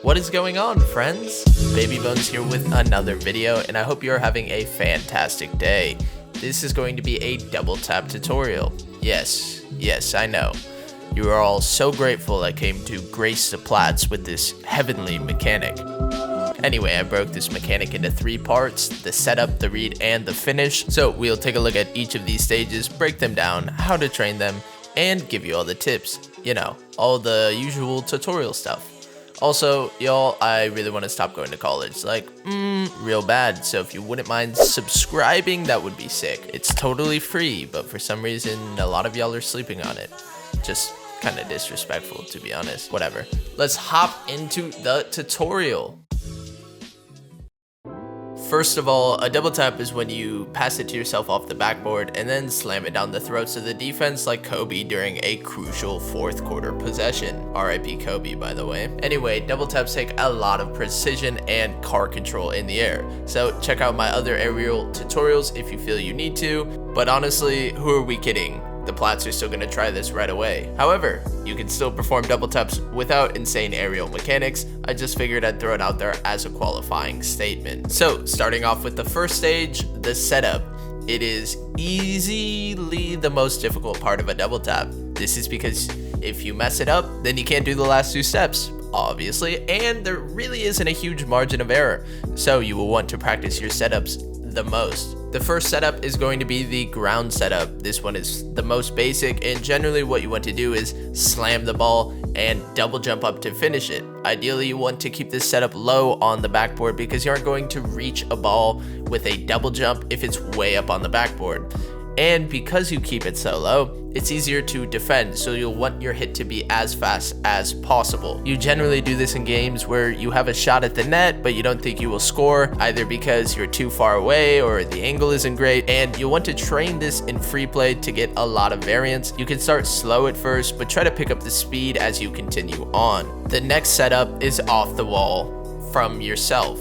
What is going on, friends? Baby Bonez here with another video, and I hope you're having a fantastic day. This is going to be a double tap tutorial. Yes, I know. You are all so grateful I came to grace the plats with this heavenly mechanic. Anyway, I broke this mechanic into 3 parts: the setup, the read, and the finish. So we'll take a look at each of these stages, break them down, how to train them, and give you all the tips. You know, all the usual tutorial stuff. Also, y'all, I really want to stop going to college, like, real bad, so if you wouldn't mind subscribing, that would be sick. It's totally free, but for some reason, a lot of y'all are sleeping on it. Just kind of disrespectful, to be honest. Whatever. Let's hop into the tutorial. First of all, a double tap is when you pass it to yourself off the backboard and then slam it down the throats of the defense like Kobe during a crucial 4th quarter possession. RIP Kobe, by the way. Anyway, double taps take a lot of precision and car control in the air. So check out my other aerial tutorials if you feel you need to. But honestly, who are we kidding? The plats are still going to try this right away. However, you can still perform double taps without insane aerial mechanics. I just figured I'd throw it out there as a qualifying statement. So, starting off with the first stage, the setup. It is easily the most difficult part of a double tap. This is because if you mess it up, then you can't do the last 2 steps, obviously, and there really isn't a huge margin of error. So you will want to practice your setups the most. The first setup is going to be the ground setup. This one is the most basic, and generally what you want to do is slam the ball and double jump up to finish it. Ideally, you want to keep this setup low on the backboard because you aren't going to reach a ball with a double jump if it's way up on the backboard. And because you keep it so low, it's easier to defend, so you'll want your hit to be as fast as possible. You generally do this in games where you have a shot at the net, but you don't think you will score, either because you're too far away or the angle isn't great, and you'll want to train this in free play to get a lot of variance. You can start slow at first, but try to pick up the speed as you continue on. The next setup is off the wall from yourself.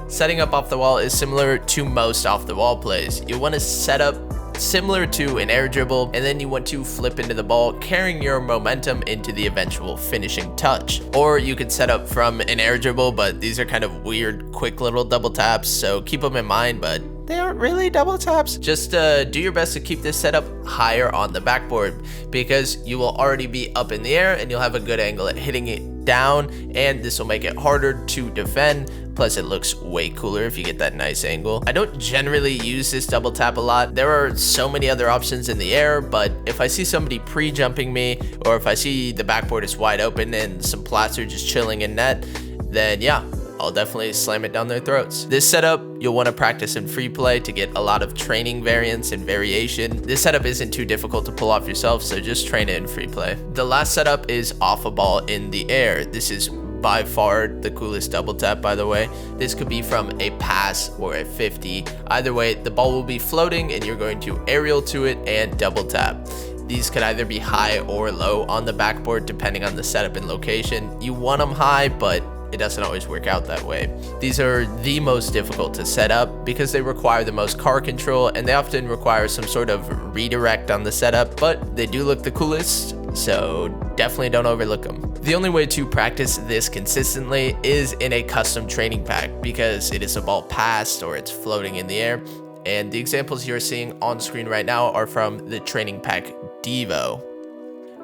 Setting up off the wall is similar to most off the wall plays. You want to set up similar to an air dribble, and then you want to flip into the ball, carrying your momentum into the eventual finishing touch. Or you could set up from an air dribble, but these are kind of weird, quick little double taps, so keep them in mind, but they aren't really double taps. Just do your best to keep this setup higher on the backboard, because you will already be up in the air and you'll have a good angle at hitting it down, and this will make it harder to defend. Plus, it looks way cooler if you get that nice angle. I don't generally use this double tap a lot. There are so many other options in the air, but if I see somebody pre-jumping me, or if I see the backboard is wide open and some plats are just chilling in net, then yeah, I'll definitely slam it down their throats. This setup, you'll want to practice in free play to get a lot of training variance and variation. This setup isn't too difficult to pull off yourself, so just train it in free play. The last setup is off a ball in the air. This is by far the coolest double tap, by the way. This could be from a pass or a 50. Either way, the ball will be floating and you're going to aerial to it and double tap. These could either be high or low on the backboard depending on the setup and location. You want them high, but it doesn't always work out that way. These are the most difficult to set up because they require the most car control, and they often require some sort of redirect on the setup, but they do look the coolest, so definitely don't overlook them. The only way to practice this consistently is in a custom training pack, because it is a ball passed or it's floating in the air, and the examples you're seeing on screen right now are from the training pack Deevo.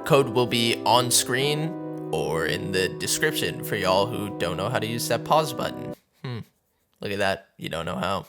Code will be on screen or in the description for y'all who don't know how to use that pause button. Look at that, you don't know how.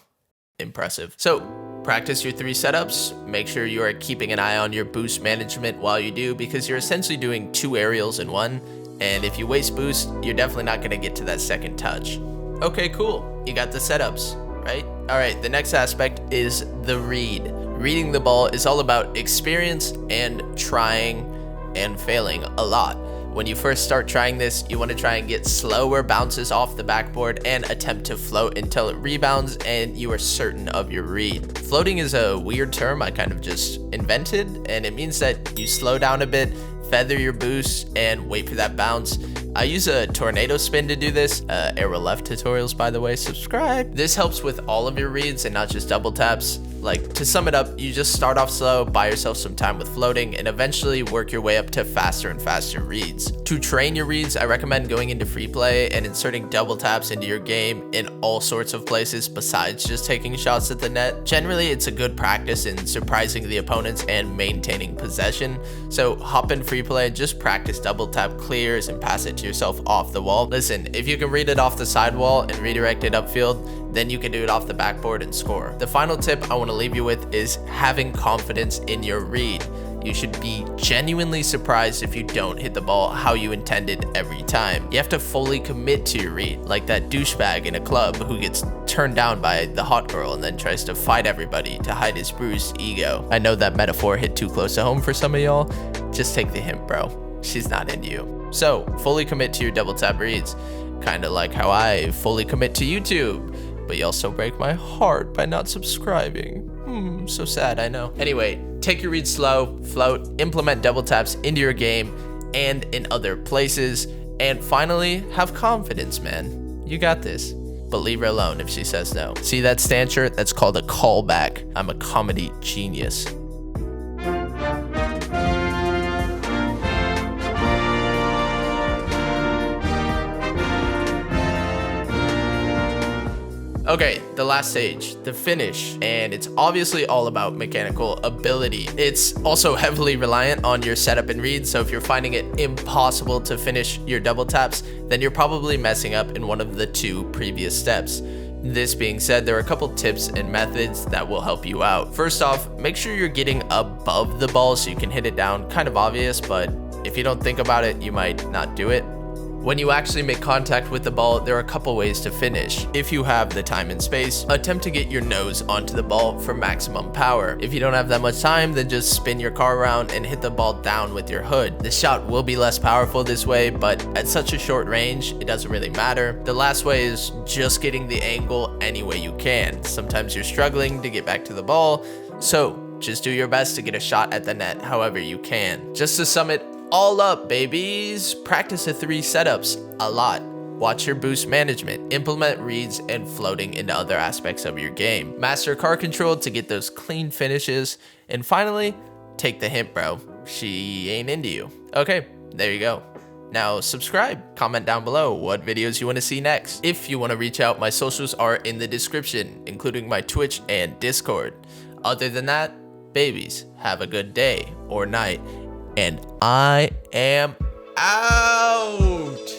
Impressive. So practice your 3 setups. Make sure you are keeping an eye on your boost management while you do, because you're essentially doing 2 aerials in one, and if you waste boost, you're definitely not going to get to that second touch. Okay, cool, you got the setups, right? Alright, the next aspect is the read. Reading the ball is all about experience and trying and failing a lot. When you first start trying this, you want to try and get slower bounces off the backboard and attempt to float until it rebounds and you are certain of your read. Floating is a weird term I kind of just invented, and it means that you slow down a bit, feather your boost, and wait for that bounce. I use a tornado spin to do this. Arrow left tutorials, by the way, subscribe. This helps with all of your reads and not just double taps. Like, to sum it up, you just start off slow, buy yourself some time with floating, and eventually work your way up to faster and faster reads. To train your reads, I recommend going into free play and inserting double taps into your game in all sorts of places besides just taking shots at the net. Generally, it's a good practice in surprising the opponents and maintaining possession. So hop in free play, just practice double tap clears and pass it to yourself off the wall. Listen, if you can read it off the sidewall and redirect it upfield, then you can do it off the backboard and score. The final tip I want to leave you with is having confidence in your read. You should be genuinely surprised if you don't hit the ball how you intended every time. You have to fully commit to your read, like that douchebag in a club who gets turned down by the hot girl and then tries to fight everybody to hide his bruised ego. I know that metaphor hit too close to home for some of y'all. Just take the hint, bro. She's not into you. So, fully commit to your double tap reads. Kinda like how I fully commit to YouTube. But you also break my heart by not subscribing. So sad, I know. Anyway, take your reads slow, float, implement double taps into your game and in other places, and finally, have confidence, man. You got this. But leave her alone if she says no. See that stand shirt? That's called a callback. I'm a comedy genius. Okay, the last stage, the finish, and it's obviously all about mechanical ability. It's also heavily reliant on your setup and read, so if you're finding it impossible to finish your double taps, then you're probably messing up in one of the two previous steps. This being said, there are a couple tips and methods that will help you out. First off, make sure you're getting above the ball so you can hit it down. Kind of obvious, but if you don't think about it, you might not do it. When you actually make contact with the ball, there are a couple ways to finish. If you have the time and space, attempt to get your nose onto the ball for maximum power. If you don't have that much time, then just spin your car around and hit the ball down with your hood. The shot will be less powerful this way, but at such a short range, it doesn't really matter. The last way is just getting the angle any way you can. Sometimes you're struggling to get back to the ball, so just do your best to get a shot at the net however you can. Just to sum it all up, babies, practice the 3 setups a lot. Watch your boost management, implement reads and floating into other aspects of your game. Master car control to get those clean finishes. And finally, take the hint, bro. She ain't into you. Okay, there you go. Now subscribe, comment down below what videos you want to see next. If you want to reach out, my socials are in the description, including my Twitch and Discord. Other than that, babies, have a good day or night. And I am out.